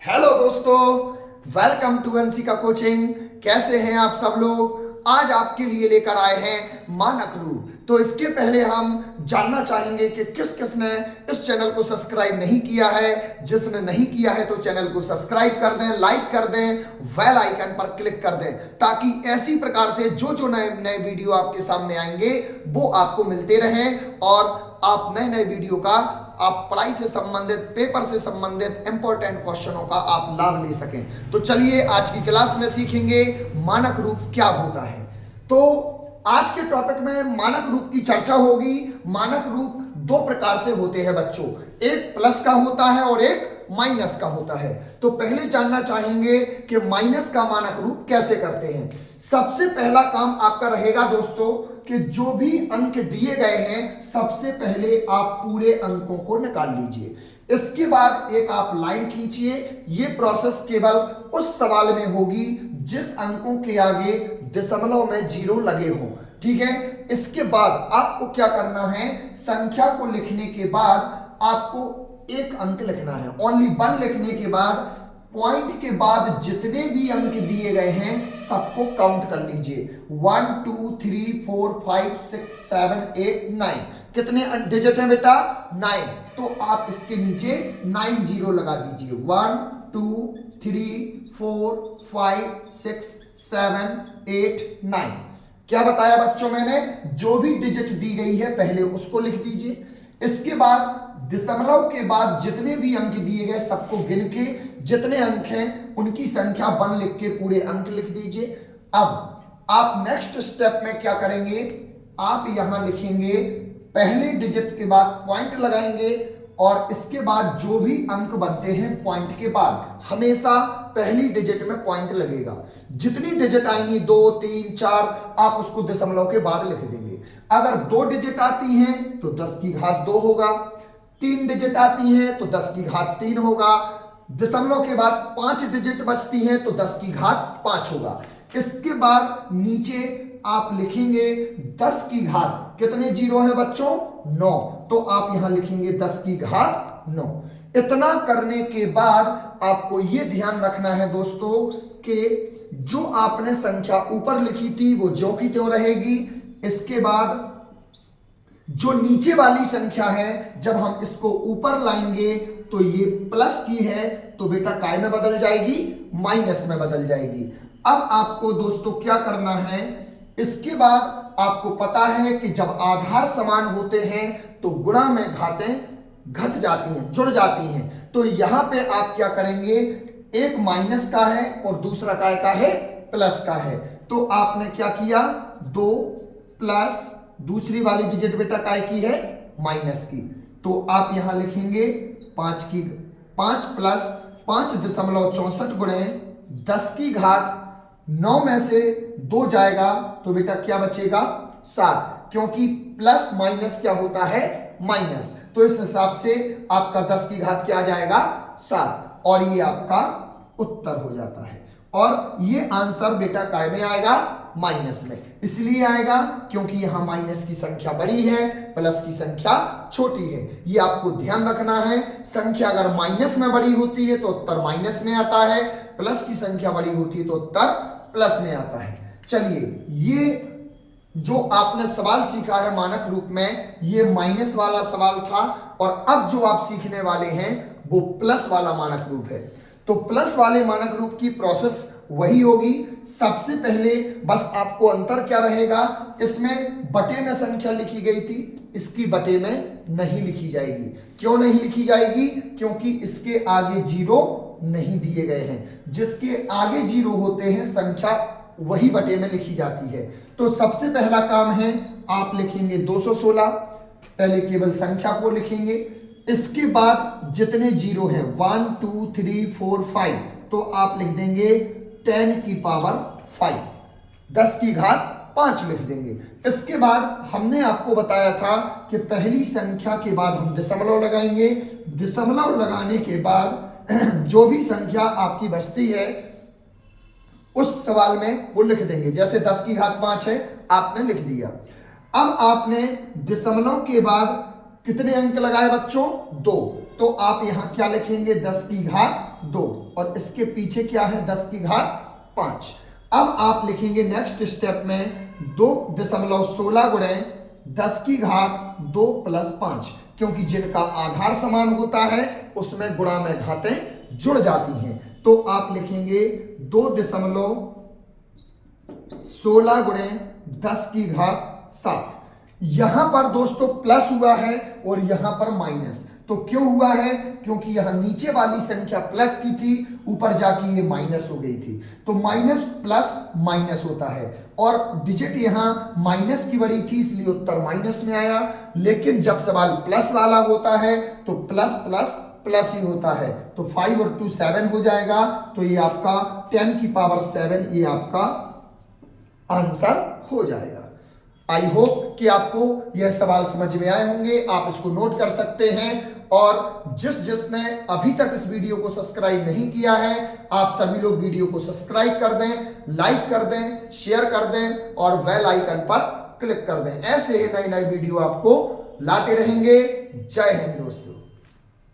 Hello दोस्तों, welcome to Anshika coaching. कैसे हैं आप सब लोग? आज आपके लिए लेकर आए हैं मानक रूप। तो इसके पहले हम जानना चाहेंगे कि किस किसने इस चैनल को सब्सक्राइब नहीं किया है। जिसने नहीं किया है तो चैनल को सब्सक्राइब कर दें, लाइक कर दें, बेल आइकन पर क्लिक कर दें, ताकि ऐसी प्रकार से जो जो नए नए वीडियो आपके सामने आएंगे वो आपको मिलते रहें और आप नए नए वीडियो का आप पढ़ाई से संबंधित, पेपर से संबंधित इंपॉर्टेंट क्वेश्चनों का आप लाभ ले सकें। तो चलिए आज की क्लास में सीखेंगे मानक रूप क्या होता है। तो आज के टॉपिक में मानक रूप की चर्चा होगी। मानक रूप दो प्रकार से होते हैं बच्चों, एक प्लस का होता है और एक माइनस का होता है। तो पहले जानना चाहेंगे कि माइनस का मानक रूप कैसे करते हैं। सबसे पहला काम आपका रहेगा दोस्तों कि जो भी अंक दिए गए हैं सबसे पहले आप पूरे अंकों को निकाल लीजिए। इसके बाद एक आप लाइन खींचिए। ये प्रोसेस केवल उस सवाल में होगी जिस अंकों के आगे दशमलव में जीरो लगे हों, ठीक है। इसके बाद आपको क्या करना है, संख्या को लिखने के बाद आपको एक अंक लिखना है, ओनली वन लिखने के बाद पॉइंट के बाद जितने भी अंक दिए गए हैं सबको काउंट कर लीजिए। 1 2 3 4 5 6 7 8 9। कितने डिजिट हैं बेटा? 9। तो आप इसके नीचे 9 जीरो लगा दीजिए। 1 2 3 4 5 6 7 8 9। क्या बताया बच्चों मैंने? जो भी डिजिट दी गई है पहले उसको लिख दीजिए। इसके बाद दशमलव के बाद जितने भी अंक दिए गए सबको गिन के जितने अंक हैं उनकी संख्या 1 लिख के पूरे अंक लिख दीजिए। अब आप नेक्स्ट स्टेप में क्या करेंगे, आप यहां लिखेंगे पहले डिजिट के बाद पॉइंट लगाएंगे और इसके बाद जो भी अंक बनते हैं पॉइंट के बाद हमेशा पहली डिजिट में पॉइंट लगेगा। जितनी डिजिट आएंगी 2 3 4 आप उसको दशमलव के बाद लिख देंगे। अगर 2 डिजिट आती हैं तो 10 की घात 2 होगा, 3 डिजिट आती हैं तो 10 की घात 3 होगा, दशमलव के बाद 5 डिजिट बचती हैं तो 10 की घात 5 होगा। इसके बाद नीचे आप लिखेंगे 10 की घात, कितने जीरो है बच्चों? 9। तो आप यहां लिखेंगे 10 की घात 9। इतना करने के बाद आपको यह ध्यान रखना है दोस्तों कि जो आपने संख्या ऊपर लिखी थी वो ज्यों की त्यों रहेगी। इसके बाद जो नीचे वाली संख्या है जब हम इसको ऊपर लाएंगे तो ये प्लस की है तो बेटा काय में बदल जाएगी? माइनस में बदल जाएगी। अब आपको दोस्तों क्या करना है, इसके बाद आपको पता है कि जब आधार समान होते हैं तो गुणा में घातें घट जाती हैं, जुड़ जाती हैं। तो यहां पे आप क्या करेंगे, एक माइनस का है और दूसरा काय का है? प्लस का है। तो आपने क्या किया, 2 प्लस दूसरी वाली डिजिट बेटा काय की है? माइनस की। तो आप यहां लिखेंगे 5 प्लस 5.64 गुणे 10 की घात 9 में से 2 जाएगा तो बेटा क्या बचेगा? 7, क्योंकि प्लस माइनस क्या होता है? माइनस। तो इस हिसाब से आपका 10 की घात क्या आ जाएगा? 7। और ये आपका उत्तर हो जाता है। और ये आंसर बेटा काय में आएगा? माइनस में। इसलिए आएगा क्योंकि यहां माइनस की संख्या बड़ी है, प्लस की संख्या छोटी है। ये आपको ध्यान रखना है। संख्या अगर माइनस में बड़ी होती है तो उत्तर माइनस में आता है, प्लस की संख्या बड़ी होती है तो उत्तर प्लस में आता है। चलिए, ये जो आपने सवाल सीखा है मानक रूप में, ये माइनस वाला सवाल था और अब जो आप सीखने वाले हैं वो प्लस वाला मानक रूप है। तो प्लस वाले मानक रूप की प्रोसेस वही होगी। सबसे पहले बस आपको अंतर क्या रहेगा, इसमें बटे में संख्या लिखी गई थी, इसकी बटे में नहीं लिखी जाएगी। क्यों नहीं लिखी जाएगी? क्योंकि इसके आगे जीरो नहीं दिए गए हैं। जिसके आगे जीरो होते हैं संख्या वही बटे में लिखी जाती है। तो सबसे पहला काम है आप लिखेंगे 216, पहले केवल संख्या को लिखेंगे। इसके बाद जितने जीरो हैं 1 2 3 4 5 तो आप लिख देंगे 10 की पावर 5, 10 की घात 5 लिख देंगे। इसके बाद हमने आपको बताया था कि पहली संख्या के बाद हम दशमलव लगाएंगे। दशमलव लगाने के बाद जो भी संख्या आपकी बचती है उस सवाल में वो लिख देंगे। जैसे 10 की घात 5 है, आपने लिख दिया। अब आपने दशमलव के बाद कितने अंक लगाए बच्चों? 2। तो आप यहां क्या लिखेंगे 10 की घात 2 और इसके पीछे क्या है 10 की घात 5। अब आप लिखेंगे नेक्स्ट स्टेप में 2.16 गुणे 10 की घात 2 प्लस 5, क्योंकि जिनका आधार समान होता है उसमें गुणा में घातें जुड़ जाती हैं। तो आप लिखेंगे 2.16 गुणे 10 की घात 7। यहां पर दोस्तों प्लस हुआ है और यहां पर माइनस, तो क्यों हुआ है? क्योंकि यहां नीचे वाली संख्या प्लस की थी, ऊपर जाके ये माइनस हो गई थी। तो माइनस प्लस माइनस होता है और डिजिट यहां माइनस की बड़ी थी इसलिए उत्तर माइनस में आया। लेकिन जब सवाल प्लस वाला होता है तो प्लस प्लस प्लस ही होता है। तो 5 और 2 7 हो जाएगा। तो ये आपका 10 की पावर 7 ये आपका आंसर हो जाएगा। आई होप कि आपको यह सवाल समझ में आए होंगे। आप इसको नोट कर सकते हैं और जिसने अभी तक इस वीडियो को सब्सक्राइब नहीं किया है आप सभी लोग वीडियो को सब्सक्राइब कर दें, लाइक कर दें, शेयर कर दें और बेल आइकन पर क्लिक कर दें। ऐसे ही नई नई वीडियो आपको लाते रहेंगे। जय हिंद दोस्तों।